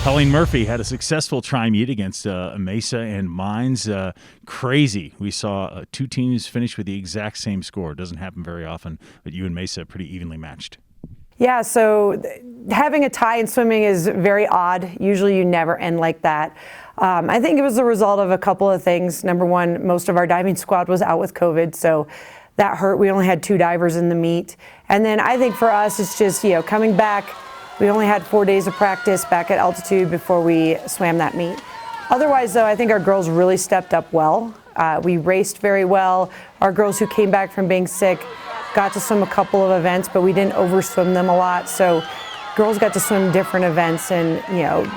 Colleen Murphy had a successful tri-meet against Mesa and Mines. Crazy. We saw two teams finish with the exact same score. It doesn't happen very often, but you and Mesa pretty evenly matched. Yeah, so having a tie in swimming is very odd. Usually you never end like that. I think it was the result of a couple of things. Number one, most of our diving squad was out with COVID, so that hurt. We only had 2 divers in the meet. And then I think for us, it's just, coming back. We only had 4 days of practice back at altitude before we swam that meet. Otherwise, though, I think our girls really stepped up well. We raced very well. Our girls who came back from being sick got to swim a couple of events, but we didn't overswim them a lot. So girls got to swim different events and,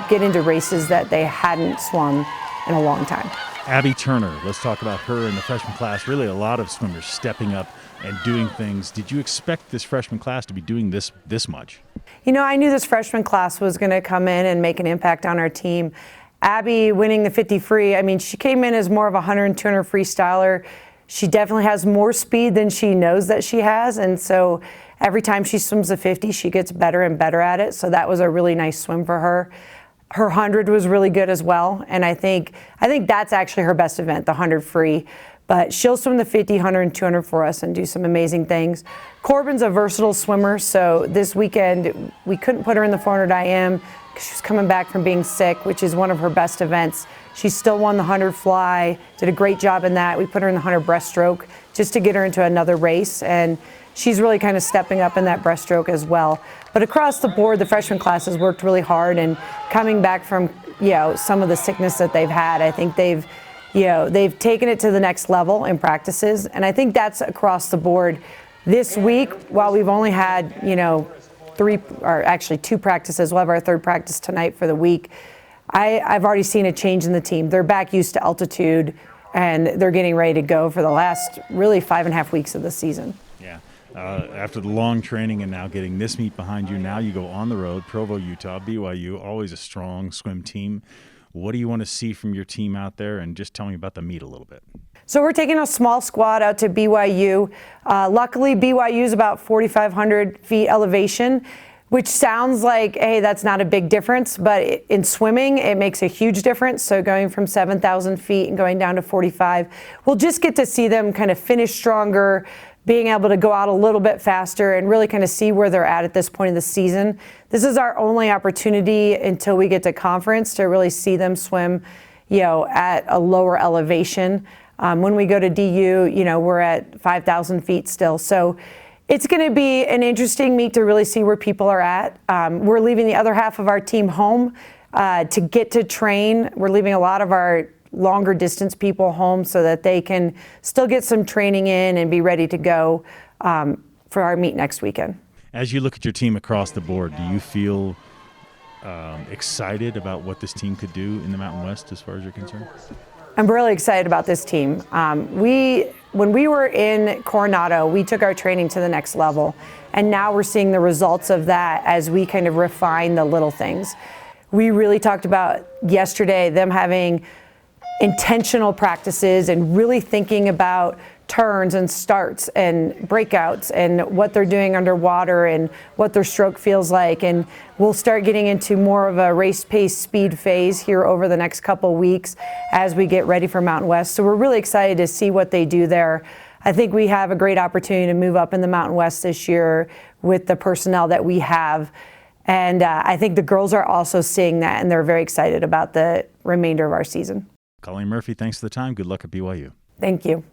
get into races that they hadn't swum in a long time. Abby Turner, let's talk about her in the freshman class. Really a lot of swimmers stepping up and doing things. Did you expect this freshman class to be doing this much? I knew this freshman class was going to come in and make an impact on our team. Abby winning the 50 free, she came in as more of a 100 and 200 freestyler. She definitely has more speed than she knows that she has, and so every time she swims a 50, she gets better and better at it, so that was a really nice swim for her. Her 100 was really good as well, and I think that's actually her best event, the 100 free. But she'll swim the 50, 100, and 200 for us and do some amazing things. Corbin's a versatile swimmer, so this weekend we couldn't put her in the 400 IM because she was coming back from being sick, which is one of her best events. She still won the 100 fly, did a great job in that. We put her in the 100 breaststroke just to get her into another race, and she's really kind of stepping up in that breaststroke as well. But across the board, the freshman class has worked really hard, and coming back from some of the sickness that they've had, I think they've taken it to the next level in practices, and I think that's across the board. This week, while we've only had 2 practices, we'll have our 3rd practice tonight for the week. I've already seen a change in the team. They're back used to altitude, and they're getting ready to go for the last really 5.5 weeks of the season. Yeah. After the long training and now getting this meet behind you, now you go on the road, Provo, Utah, BYU, always a strong swim team. What do you want to see from your team out there? And just tell me about the meet a little bit. So we're taking a small squad out to BYU. Luckily, BYU is about 4,500 feet elevation, which sounds like, hey, that's not a big difference. But in swimming, it makes a huge difference. So going from 7,000 feet and going down to 45, we'll just get to see them kind of finish stronger, being able to go out a little bit faster and really kind of see where they're at this point of the season. This is our only opportunity until we get to conference to really see them swim, at a lower elevation. When we go to DU, we're at 5,000 feet still. So it's going to be an interesting meet to really see where people are at. We're leaving the other half of our team home to get to train. We're leaving a lot of our longer distance people home so that they can still get some training in and be ready to go for our meet next weekend. As you look at your team across the board, do you feel excited about what this team could do in the Mountain West as far as you're concerned? I'm really excited about this team. When we were in Coronado, we took our training to the next level, and now we're seeing the results of that as we kind of refine the little things. We really talked about yesterday them having intentional practices and really thinking about turns and starts and breakouts and what they're doing underwater and what their stroke feels like. And we'll start getting into more of a race pace speed phase here over the next couple weeks as we get ready for Mountain West. So we're really excited to see what they do there. I think we have a great opportunity to move up in the Mountain West this year with the personnel that we have. And I think the girls are also seeing that, and they're very excited about the remainder of our season. Colleen Murphy, thanks for the time. Good luck at BYU. Thank you.